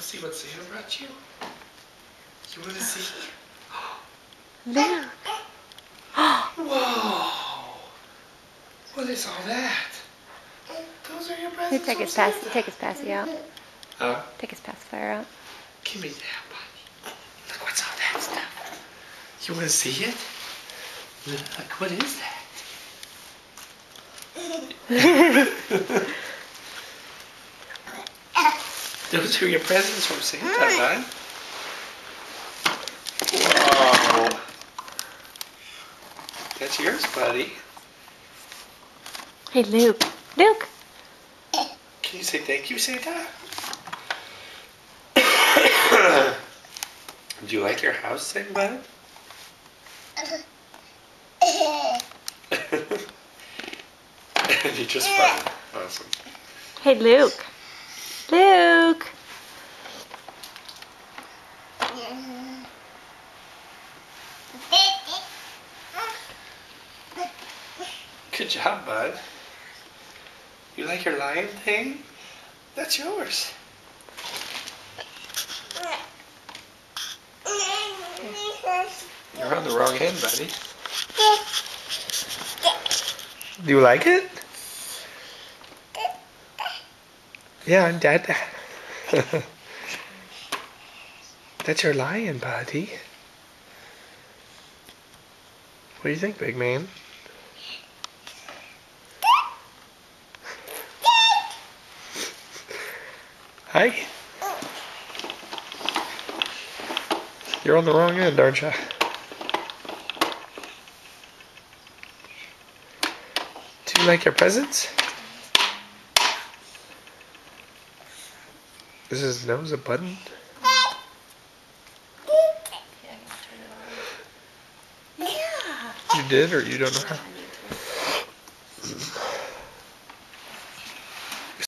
to see what Santa brought you? You want to see? Look. Whoa! What is all that? Those are your presents. Take his passy out. Huh? Take his pacifier out. Give me that, buddy. Look, what's all that stuff? You want to see it? Look, what is that? Those are your presents from Santa, bud. Whoa. That's yours, buddy. Hey, Luke. Luke. Can you say thank you, Santa? Do you like your house, Santa, bud? You just farted. Awesome. Hey, Luke. Luke. Good job, bud. You like your lion thing? That's yours. You're on the wrong end, buddy. Do you like it? Yeah, I'm Dad. That's your lion, buddy. What do you think, big man? Hi. You're on the wrong end, aren't you? Do you like your presents? Is his nose a button? Yeah. You did, or you don't know how?